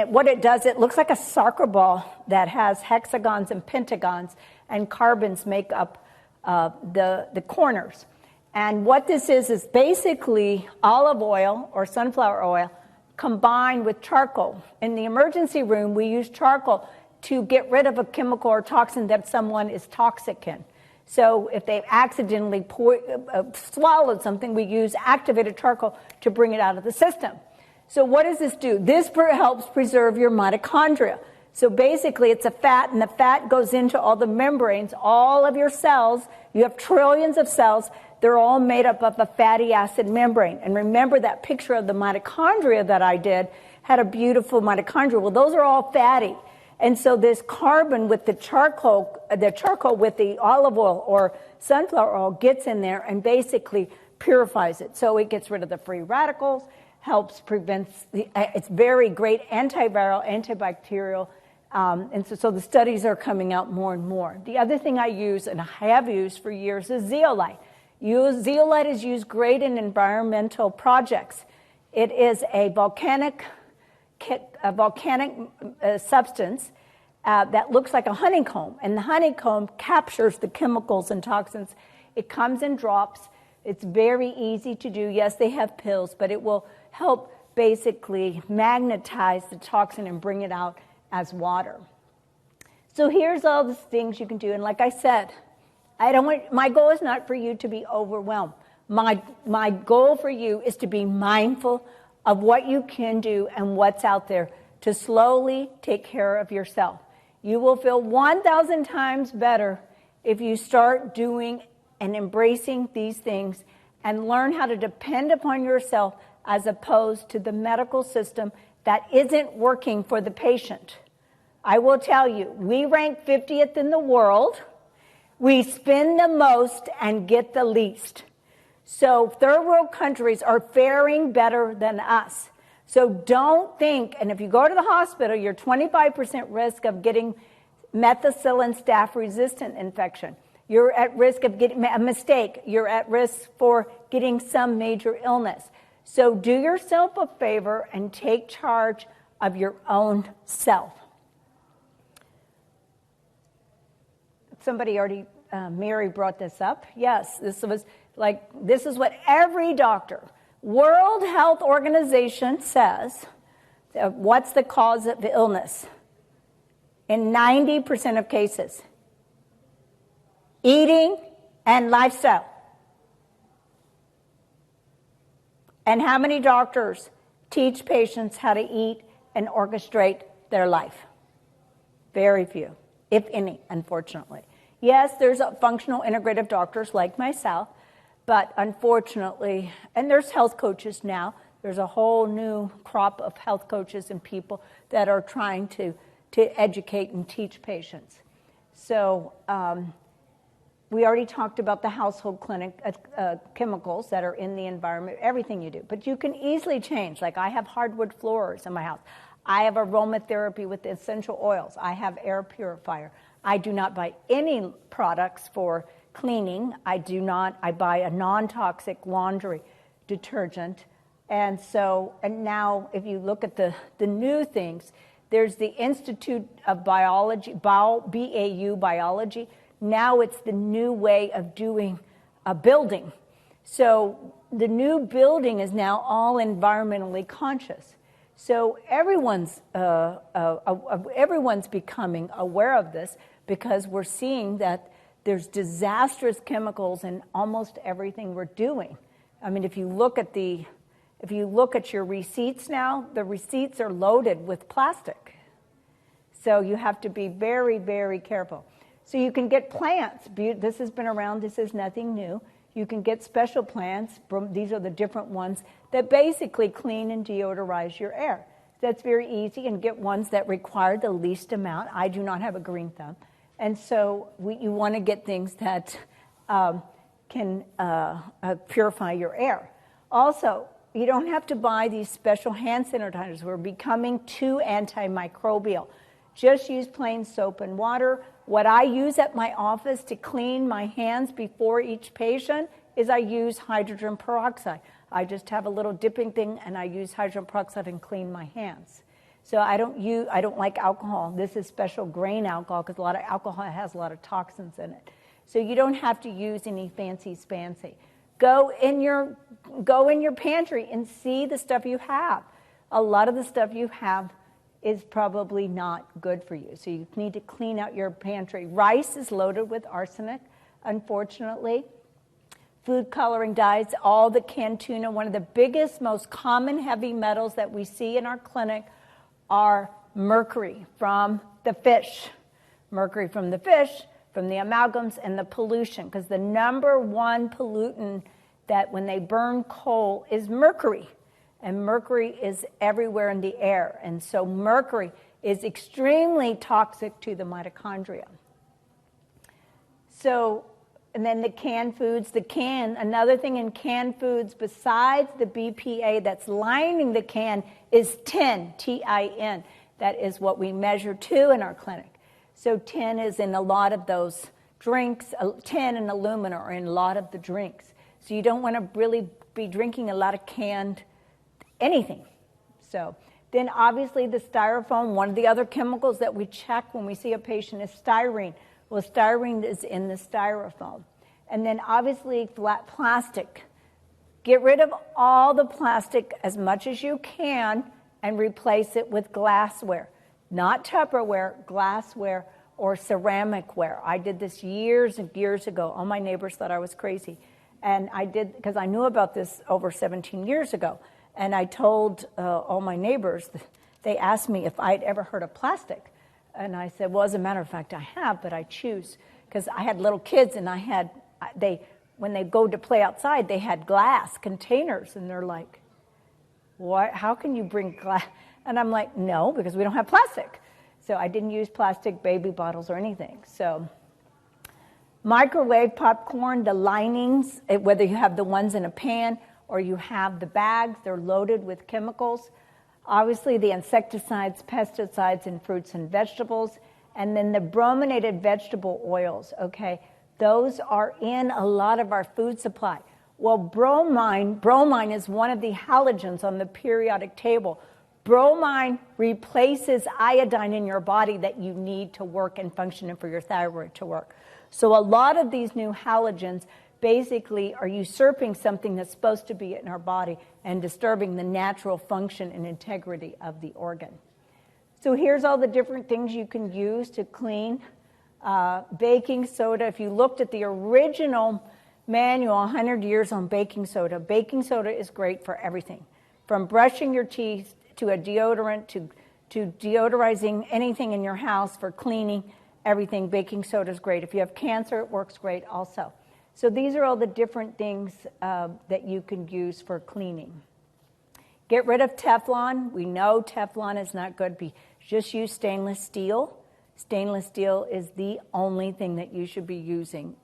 Speaker 2: What it does, it looks like a soccer ball that has hexagons and pentagons, and carbons make up the corners. And what this is basically olive oil or sunflower oil combined with charcoal. In the emergency room, we use charcoal to get rid of a chemical or toxin that someone is toxic in. So if they accidentally swallowed something, we use activated charcoal to bring it out of the system. So what does this do? This helps preserve your mitochondria. So basically, it's a fat, and the fat goes into all the membranes, all of your cells. You have trillions of cells. They're all made up of a fatty acid membrane. And remember that picture of the mitochondria that I did had a beautiful mitochondria. Well, those are all fatty. And so this carbon with the charcoal with the olive oil or sunflower oil gets in there and basically purifies it. So it gets rid of the free radicals, helps prevent, it's very great antiviral, antibacterial, and so the studies are coming out more and more. The other thing I use, and I have used for years, is zeolite. Zeolite is used great in environmental projects. It is a volcanic substance that looks like a honeycomb, and the honeycomb captures the chemicals and toxins. It comes in drops. It's very easy to do. Yes, they have pills, but it will help basically magnetize the toxin and bring it out as water. So here's all the things you can do. And like I said, my goal is not for you to be overwhelmed. My goal for you is to be mindful of what you can do and what's out there to slowly take care of yourself. You will feel 1,000 times better if you start doing and embracing these things and learn how to depend upon yourself as opposed to the medical system that isn't working for the patient. I will tell you, we rank 50th in the world. We spend the most and get the least. So third world countries are faring better than us. So don't think, and if you go to the hospital, you're 25% risk of getting methicillin staph-resistant infection. You're at risk of getting a mistake. You're at risk for getting some major illness. So do yourself a favor and take charge of your own self. Somebody already, Mary brought this up. Yes, this is what every doctor, World Health Organization says, what's the cause of illness? In 90% of cases, eating and lifestyle. And how many doctors teach patients how to eat and orchestrate their life? Very few, if any, unfortunately. Yes, there's functional integrative doctors like myself, but unfortunately, and there's health coaches now. There's a whole new crop of health coaches and people that are trying to educate and teach patients. So we already talked about the household clinic chemicals that are in the environment, everything you do. But you can easily change. Like I have hardwood floors in my house. I have aromatherapy with essential oils. I have air purifier. I do not buy any products for cleaning. I buy a non-toxic laundry detergent. And now if you look at the new things, there's the Institute of Biology, BAU Biology. Now it's the new way of doing a building. So the new building is now all environmentally conscious. So everyone's becoming aware of this because we're seeing that there's disastrous chemicals in almost everything we're doing. I mean, if you look at your receipts now, the receipts are loaded with plastic. So you have to be very, very careful. So you can get plants. This has been around. This is nothing new. You can get special plants. These are the different ones that basically clean and deodorize your air. That's very easy, and get ones that require the least amount. I do not have a green thumb. And so you want to get things that can purify your air. Also, you don't have to buy these special hand sanitizers. We're becoming too antimicrobial. Just use plain soap and water. What I use at my office to clean my hands before each patient is I use hydrogen peroxide. I just have a little dipping thing, and I use hydrogen peroxide and clean my hands. So I don't like alcohol. This is special grain alcohol because a lot of alcohol has a lot of toxins in it. So you don't have to use any fancy spancy. Go in your pantry and see the stuff you have. A lot of the stuff you have is probably not good for you. So you need to clean out your pantry. Rice is loaded with arsenic, unfortunately. Food coloring dyes, all the canned tuna. One of the biggest, most common heavy metals that we see in our clinic are mercury from the fish. Mercury from the fish, from the amalgams, and the pollution. Because the number one pollutant that when they burn coal is mercury. And mercury is everywhere in the air. And so mercury is extremely toxic to the mitochondria. So, and then the canned foods, another thing in canned foods besides the BPA that's lining the can is tin, Tin. That is what we measure too in our clinic. So tin is in a lot of those drinks. Tin and aluminum are in a lot of the drinks. So you don't want to really be drinking a lot of canned anything. So then obviously the styrofoam, one of the other chemicals that we check when we see a patient is styrene. Well, styrene is in the styrofoam. And then obviously flat plastic. Get rid of all the plastic as much as you can and replace it with glassware. Not Tupperware, glassware or ceramicware. I did this years and years ago. All my neighbors thought I was crazy. And I did, because I knew about this over 17 years ago. And I told all my neighbors, they asked me if I'd ever heard of plastic. And I said, well, as a matter of fact, I have, but I choose. Because I had little kids, and when they go to play outside, they had glass containers, and they're like, "What? How can you bring glass?" And I'm like, "No, because we don't have plastic." So I didn't use plastic baby bottles or anything. So microwave popcorn, the linings, whether you have the ones in a pan or you have the bags, they're loaded with chemicals. Obviously, the insecticides, pesticides in fruits and vegetables, and then the brominated vegetable oils, okay? Those are in a lot of our food supply. Well, bromine is one of the halogens on the periodic table. Bromine replaces iodine in your body that you need to work and function and for your thyroid to work. So a lot of these new halogens basically are usurping something that's supposed to be in our body and disturbing the natural function and integrity of the organ. So here's all the different things you can use to clean. Baking soda, if you looked at the original manual 100 years on baking soda is great for everything. From brushing your teeth to a deodorant to deodorizing anything in your house for cleaning everything, baking soda is great. If you have cancer, it works great also. So these are all the different things that you can use for cleaning. Get rid of Teflon. We know Teflon is not good. Just use stainless steel. Stainless steel is the only thing that you should be using.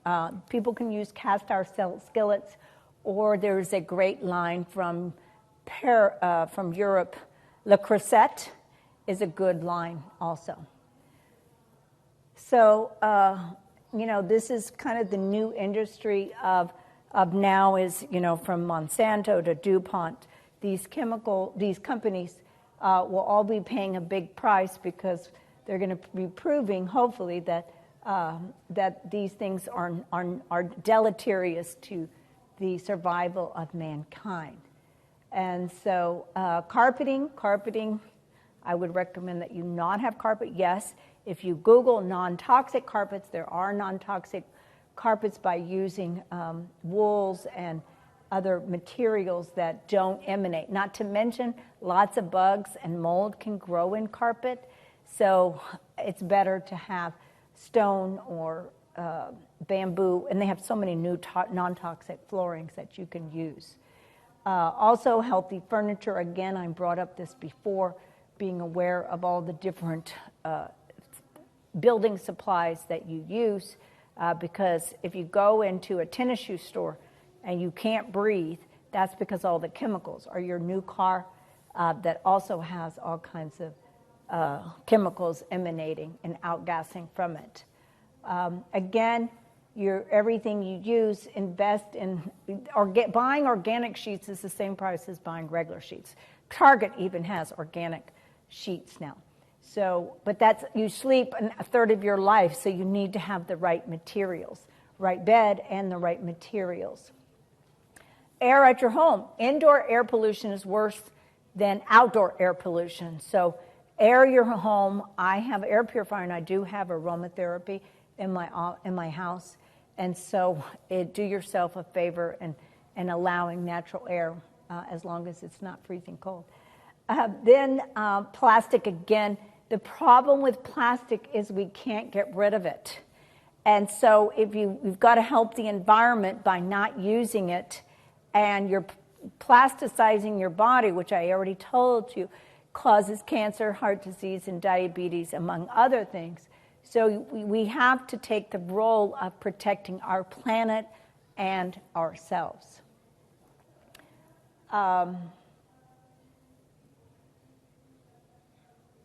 Speaker 2: People can use cast iron skillets, or there's a great line from Europe. Le Creuset is a good line also. So, this is kind of the new industry of now is, from Monsanto to DuPont. These companies will all be paying a big price because they're going to be proving, hopefully, that these things are deleterious to the survival of mankind. And so carpeting, I would recommend that you not have carpet. Yes, if you Google non-toxic carpets, there are non-toxic carpets by using wools and other materials that don't emanate. Not to mention, lots of bugs and mold can grow in carpet. So it's better to have stone or bamboo, and they have so many new non-toxic floorings that you can use. Also, healthy furniture. Again, I brought up this before, being aware of all the different building supplies that you use, because if you go into a tennis shoe store and you can't breathe, that's because all the chemicals. Or your new car that also has all kinds of chemicals emanating and outgassing from it. Again, everything you use, invest in, buying organic sheets is the same price as buying regular sheets. Target even has organic sheets now. So, but you sleep a third of your life, so you need to have the right materials, right bed and the right materials. Air at your home. Indoor air pollution is worse than outdoor air pollution. So air your home. I have air purifier, and I do have aromatherapy in my house. And so do yourself a favor and allowing natural air as long as it's not freezing cold. Then plastic again. The problem with plastic is we can't get rid of it. And so if you've got to help the environment by not using it, and you're plasticizing your body, which I already told you, causes cancer, heart disease, and diabetes, among other things. So we have to take the role of protecting our planet and ourselves.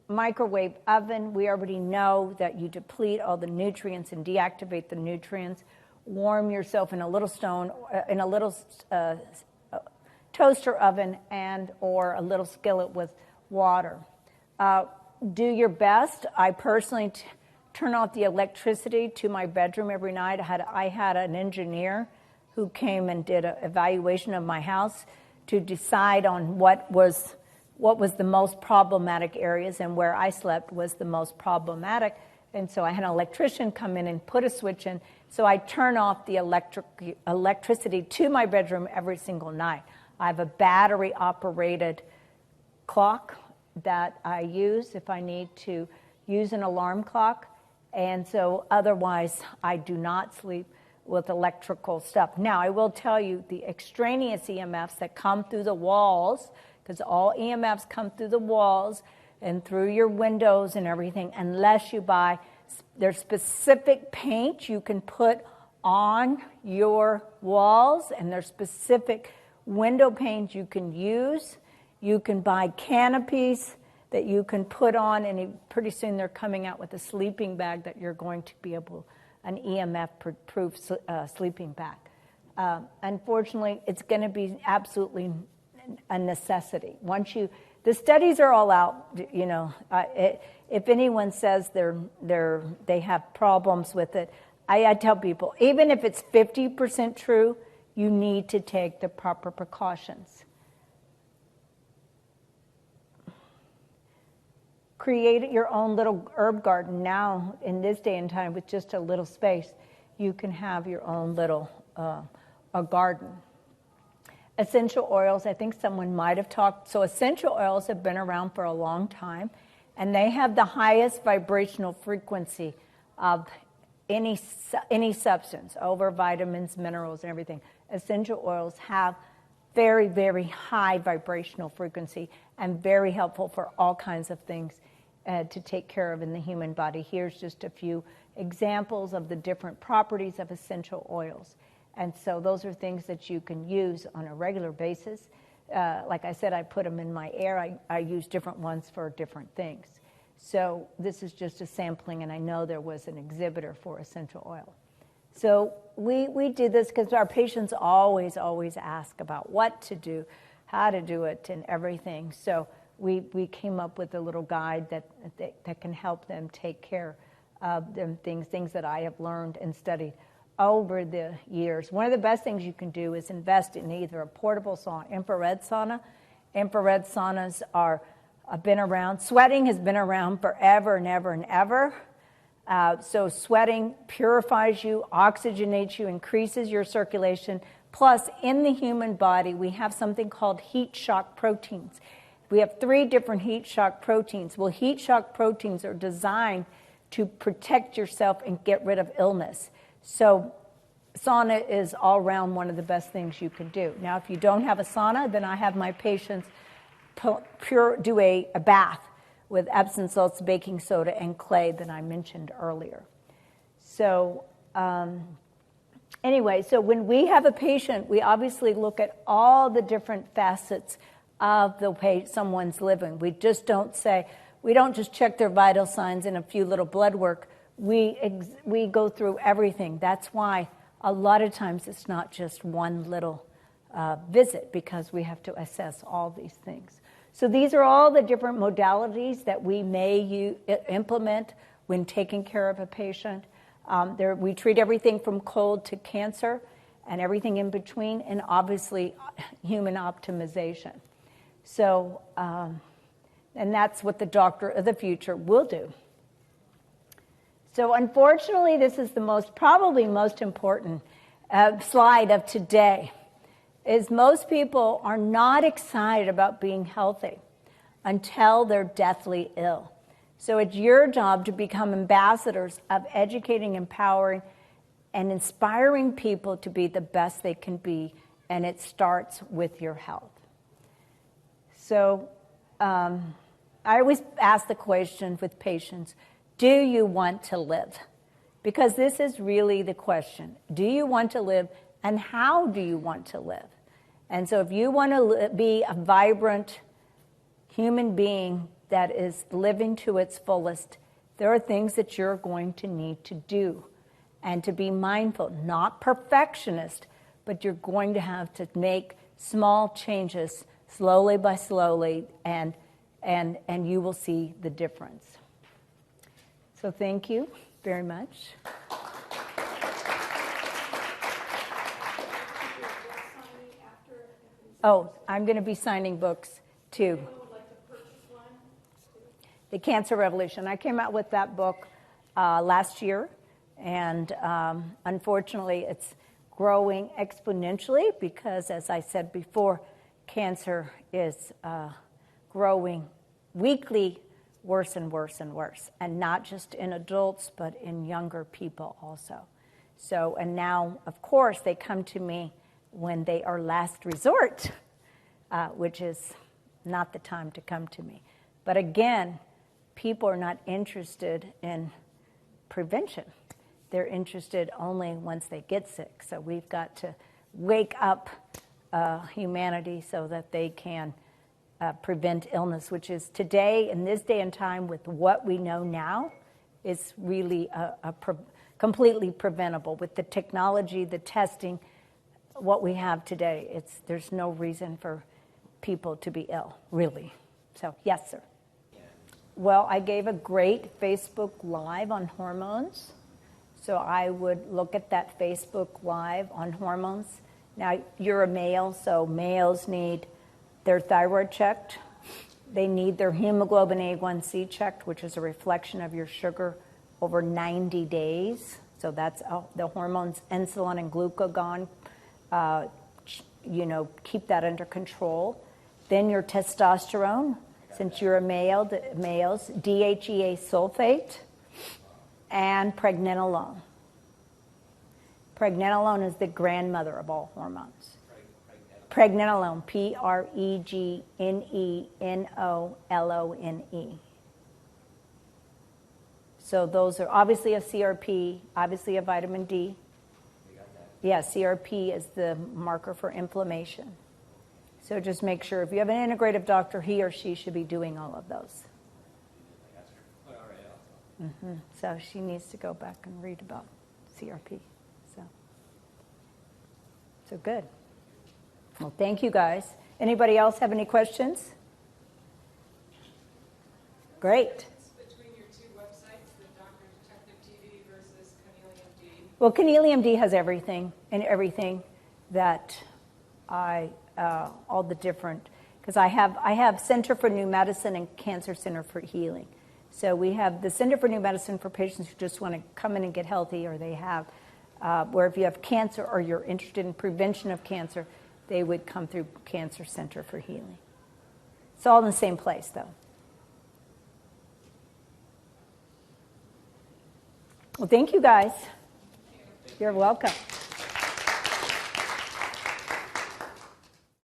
Speaker 2: Microwave oven, we already know that you deplete all the nutrients and deactivate the nutrients. Warm yourself in a little toaster oven and or a little skillet with water. Do your best. I personally turn off the electricity to my bedroom every night. I had an engineer who came and did an evaluation of my house to decide on what was the most problematic areas, and where I slept was the most problematic. And so I had an electrician come in and put a switch in. So I turn off the electricity to my bedroom every single night. I have a battery-operated clock that I use if I need to use an alarm clock. And so otherwise, I do not sleep with electrical stuff. Now, I will tell you the extraneous EMFs that come through the walls, because all EMFs come through the walls and through your windows and everything, unless you buy, there's specific paint you can put on your walls, and there's specific window paint you can use. You can buy canopies that you can put on, and pretty soon they're coming out with a sleeping bag that you're going to be able, an EMF-proof sleeping bag. Unfortunately, it's going to be absolutely a necessity. The studies are all out. You know, if anyone says they have problems with it, I tell people, even if it's 50% true, you need to take the proper precautions. Create your own little herb garden. Now, in this day and time, with just a little space, you can have your own little a garden. Essential oils, I think someone might have talked. So essential oils have been around for a long time, and they have the highest vibrational frequency of any substance, over vitamins, minerals, and everything. Essential oils have very, very high vibrational frequency and very helpful for all kinds of things to take care of in the human body. Here's just a few examples of the different properties of essential oils. And so those are things that you can use on a regular basis. Like I said, I put them in my air. I use different ones for different things. So this is just a sampling, and I know there was an exhibitor for essential oil. So we did this because our patients always ask about what to do, how to do it, and everything. So we came up with a little guide that can help them take care of them things that I have learned and studied over the years. One of the best things you can do is invest in either a portable sauna, infrared sauna. Infrared saunas have been around. Sweating has been around forever and ever and ever. So sweating purifies you, oxygenates you, increases your circulation. Plus, in the human body, we have something called heat shock proteins. We have 3 different heat shock proteins. Well, heat shock proteins are designed to protect yourself and get rid of illness. So sauna is all around one of the best things you can do. Now, if you don't have a sauna, then I have my patients do a bath with Epsom salts, baking soda, and clay that I mentioned earlier. So anyway, so when we have a patient, we obviously look at all the different facets of the way someone's living. We don't just check their vital signs and a few little blood work. We go through everything. That's why a lot of times it's not just one little visit, because we have to assess all these things. So these are all the different modalities that we may implement when taking care of a patient. We treat everything from cold to cancer and everything in between, and obviously human optimization. So, and that's what the doctor of the future will do. So unfortunately, this is the probably most important slide of today, is most people are not excited about being healthy until they're deathly ill. So it's your job to become ambassadors of educating, empowering, and inspiring people to be the best they can be, and it starts with your health. So I always ask the question with patients, do you want to live? Because this is really the question. Do you want to live, and how do you want to live? And so if you want to be a vibrant human being that is living to its fullest, there are things that you're going to need to do and to be mindful, not perfectionist, but you're going to have to make small changes slowly by slowly, and you will see the difference. So thank you very much. Oh, I'm going to be signing books too. The Cancer Revolution. I came out with that book last year, and unfortunately it's growing exponentially because, as I said before, cancer is growing weekly worse and worse and worse, and not just in adults, but in younger people also. So, and now, of course, they come to me when they are last resort, which is not the time to come to me. But again, people are not interested in prevention. They're interested only once they get sick. So we've got to wake up humanity so that they can prevent illness, which is today, in this day and time, with what we know now, is really completely preventable. With the technology, the testing, what we have today, there's no reason for people to be ill, really. So, yes, sir. Well, I gave a great Facebook Live on hormones. So I would look at that Facebook Live on hormones. Now, you're a male, so males need their thyroid checked. They need their hemoglobin A1C checked, which is a reflection of your sugar over 90 days. So that's the hormones, insulin and glucagon, keep that under control. Then your testosterone, since you're a male, the males, DHEA sulfate, and pregnenolone. Pregnenolone is the grandmother of all hormones. Pregnenolone, Pregnenolone. So those are obviously a CRP, obviously a vitamin D. Yeah, CRP is the marker for inflammation. So just make sure if you have an integrative doctor, he or she should be doing all of those. Mm-hmm. So she needs to go back and read about CRP. So good. Well, thank you guys. Anybody else have any questions? Great.
Speaker 3: Between your two websites, the Dr. Detective TV versus Connealy MD.
Speaker 2: Well, Connealy MD has everything that all the different, because I have Center for New Medicine and Cancer Center for Healing. So we have the Center for New Medicine for patients who just want to come in and get healthy, or they have, where if you have cancer or you're interested in prevention of cancer, they would come through Cancer Center for Healing. It's all in the same place, though. Well, thank you, guys. You're welcome.